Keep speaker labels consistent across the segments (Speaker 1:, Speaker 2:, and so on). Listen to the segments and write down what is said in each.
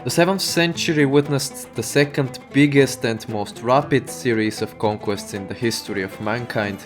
Speaker 1: The 7th century witnessed the second biggest and most rapid series of conquests in the history of mankind.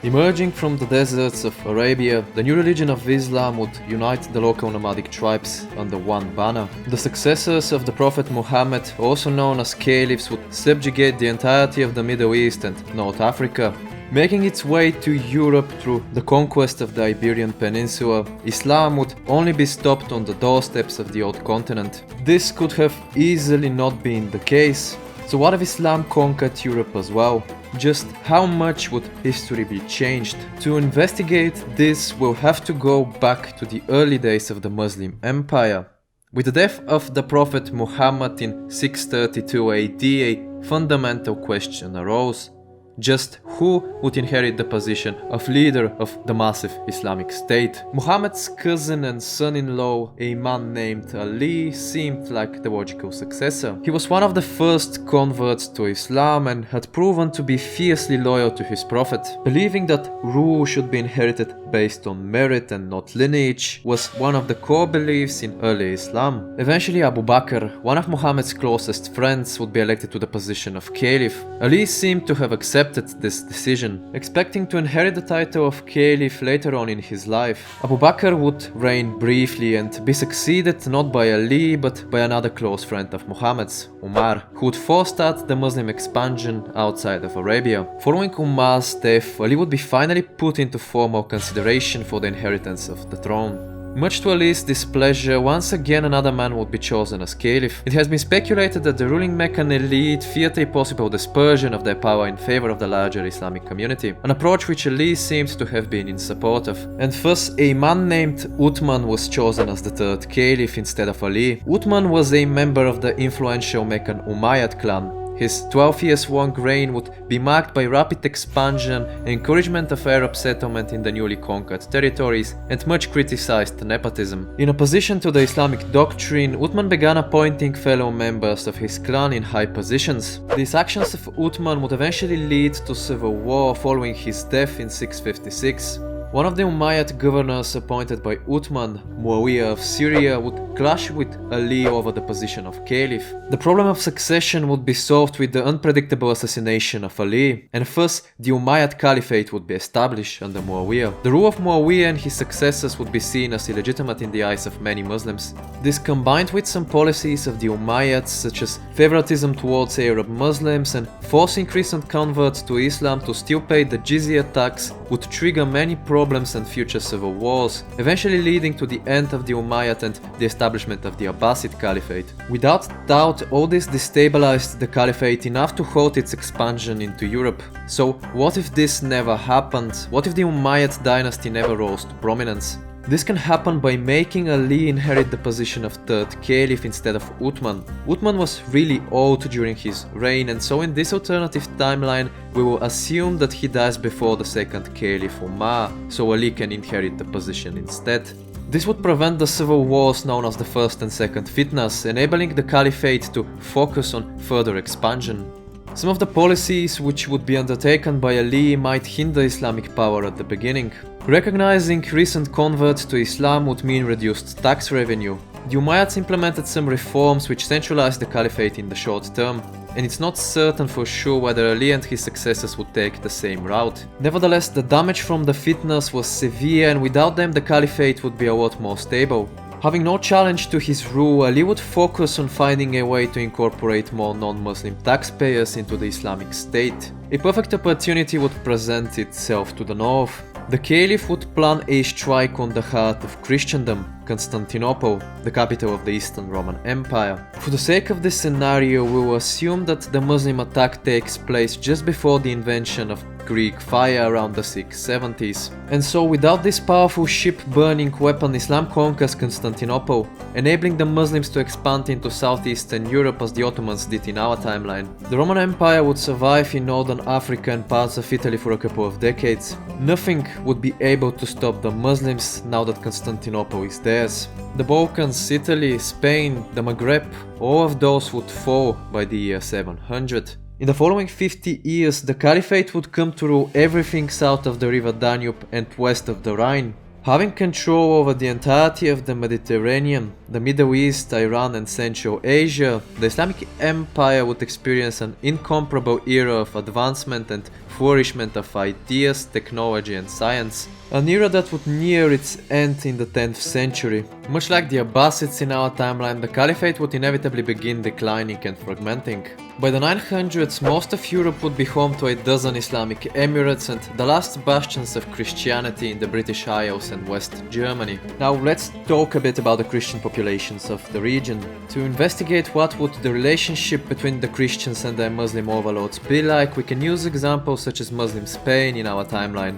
Speaker 1: Emerging from the deserts of Arabia, the new religion of Islam would unite the local nomadic tribes under one banner. The successors of the Prophet Muhammad, also known as caliphs, would subjugate the entirety of the Middle East and North Africa. Making its way to Europe through the conquest of the Iberian Peninsula, Islam would only be stopped on the doorsteps of the old continent. This could have easily not been the case. So what if Islam conquered Europe as well? Just how much would history be changed? To investigate this, we'll have to go back to the early days of the Muslim Empire. With the death of the Prophet Muhammad in 632 AD, a fundamental question arose. Just who would inherit the position of leader of the massive Islamic State? Muhammad's cousin and son-in-law, a man named Ali, seemed like the logical successor. He was one of the first converts to Islam and had proven to be fiercely loyal to his prophet. Believing that rule should be inherited based on merit and not lineage was one of the core beliefs in early Islam. Eventually, Abu Bakr, one of Muhammad's closest friends, would be elected to the position of caliph. Ali seemed to have accepted this decision, expecting to inherit the title of caliph later on in his life. Abu Bakr would reign briefly and be succeeded not by Ali but by another close friend of Muhammad's, Umar, who would forestart the Muslim expansion outside of Arabia. Following Umar's death, Ali would be finally put into formal consideration for the inheritance of the throne. Much to Ali's displeasure, once again another man would be chosen as caliph. It has been speculated that the ruling Meccan elite feared a possible dispersion of their power in favor of the larger Islamic community, an approach which Ali seems to have been in support of. And thus, a man named Uthman was chosen as the third caliph instead of Ali. Uthman was a member of the influential Meccan Umayyad clan. His 12 years long reign would be marked by rapid expansion, encouragement of Arab settlement in the newly conquered territories, and much criticized nepotism. In opposition to the Islamic doctrine, Uthman began appointing fellow members of his clan in high positions. These actions of Uthman would eventually lead to civil war following his death in 656. One of the Umayyad governors appointed by Uthman, Muawiyah of Syria, would clash with Ali over the position of caliph. The problem of succession would be solved with the unpredictable assassination of Ali, and thus the Umayyad Caliphate would be established under Muawiyah. The rule of Muawiyah and his successors would be seen as illegitimate in the eyes of many Muslims. This, combined with some policies of the Umayyads such as favoritism towards Arab Muslims and forcing recent converts to Islam to still pay the jizya tax, would trigger many problems and future civil wars, eventually leading to the end of the Umayyad and the establishment of the Abbasid Caliphate. Without doubt, all this destabilized the Caliphate enough to halt its expansion into Europe. So what if this never happened? What if the Umayyad dynasty never rose to prominence? This can happen by making Ali inherit the position of third caliph instead of Uthman. Uthman was really old during his reign, and so in this alternative timeline we will assume that he dies before the second caliph Umar, so Ali can inherit the position instead. This would prevent the civil wars known as the First and Second Fitnas, enabling the Caliphate to focus on further expansion. Some of the policies which would be undertaken by Ali might hinder Islamic power at the beginning. Recognizing recent converts to Islam would mean reduced tax revenue. The Umayyads implemented some reforms which centralized the Caliphate in the short term, and it's not certain for sure whether Ali and his successors would take the same route. Nevertheless, the damage from the fitnas was severe, and without them the Caliphate would be a lot more stable. Having no challenge to his rule, Ali would focus on finding a way to incorporate more non-Muslim taxpayers into the Islamic State. A perfect opportunity would present itself to the north. The Caliph would plan a strike on the heart of Christendom, Constantinople, the capital of the Eastern Roman Empire. For the sake of this scenario, we will assume that the Muslim attack takes place just before the invention of Greek fire around the 670s. And so without this powerful ship-burning weapon, Islam conquers Constantinople, enabling the Muslims to expand into southeastern Europe as the Ottomans did in our timeline. The Roman Empire would survive in northern Africa and parts of Italy for a couple of decades. Nothing would be able to stop the Muslims now that Constantinople is theirs. The Balkans, Italy, Spain, the Maghreb, all of those would fall by the year 700. In the following 50 years, the Caliphate would come to rule everything south of the river Danube and west of the Rhine. Having control over the entirety of the Mediterranean, the Middle East, Iran and Central Asia, the Islamic Empire would experience an incomparable era of advancement and flourishment of ideas, technology and science. An era that would near its end in the 10th century. Much like the Abbasids in our timeline, the Caliphate would inevitably begin declining and fragmenting. By the 900s, most of Europe would be home to a dozen Islamic emirates and the last bastions of Christianity in the British Isles and West Germany. Now let's talk a bit about the Christian populations of the region. To investigate what would the relationship between the Christians and their Muslim overlords be like, we can use examples such as Muslim Spain in our timeline.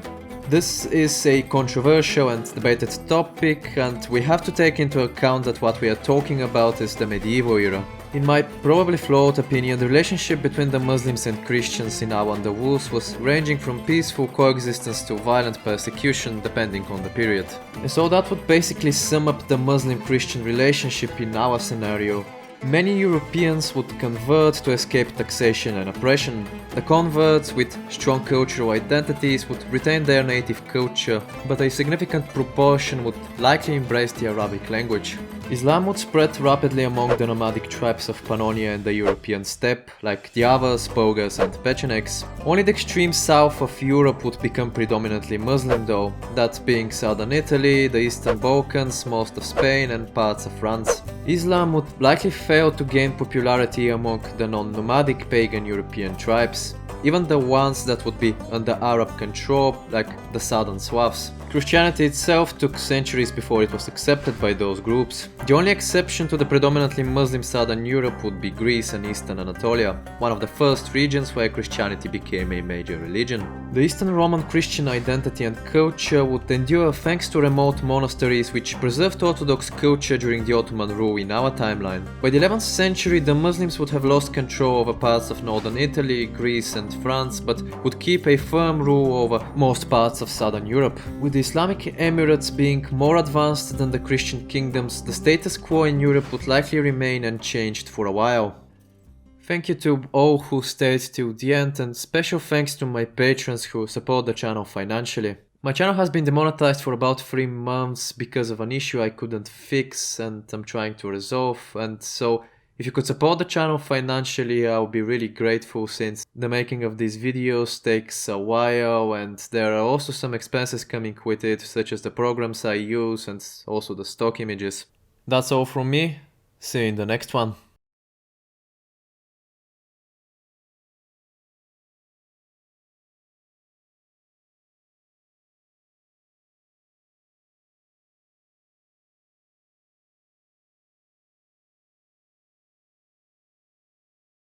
Speaker 1: This is a controversial and debated topic, and we have to take into account that what we are talking about is the medieval era. In my probably flawed opinion, the relationship between the Muslims and Christians in Al-Andalus was ranging from peaceful coexistence to violent persecution depending on the period. And so that would basically sum up the Muslim-Christian relationship in our scenario. Many Europeans would convert to escape taxation and oppression. The converts with strong cultural identities would retain their native culture, but a significant proportion would likely embrace the Arabic language. Islam would spread rapidly among the nomadic tribes of Pannonia and the European steppe, like the Avars, Bulgars and Pechenegs. Only the extreme south of Europe would become predominantly Muslim though, that being southern Italy, the Eastern Balkans, most of Spain and parts of France. Islam would likely fail to gain popularity among the non-nomadic pagan European tribes, even the ones that would be under Arab control, like the southern Slavs. Christianity itself took centuries before it was accepted by those groups. The only exception to the predominantly Muslim southern Europe would be Greece and eastern Anatolia, one of the first regions where Christianity became a major religion. The Eastern Roman Christian identity and culture would endure thanks to remote monasteries which preserved Orthodox culture during the Ottoman rule in our timeline. By the 11th century, the Muslims would have lost control over parts of northern Italy, Greece and France, but would keep a firm rule over most parts of southern Europe. With the Islamic Emirates being more advanced than the Christian kingdoms, the status quo in Europe would likely remain unchanged for a while. Thank you to all who stayed till the end, and special thanks to my patrons who support the channel financially. My channel has been demonetized for about 3 months because of an issue I couldn't fix and I'm trying to resolve, and so if you could support the channel financially, I'll be really grateful, since the making of these videos takes a while and there are also some expenses coming with it, such as the programs I use and also the stock images. That's all from me. See you in the next one.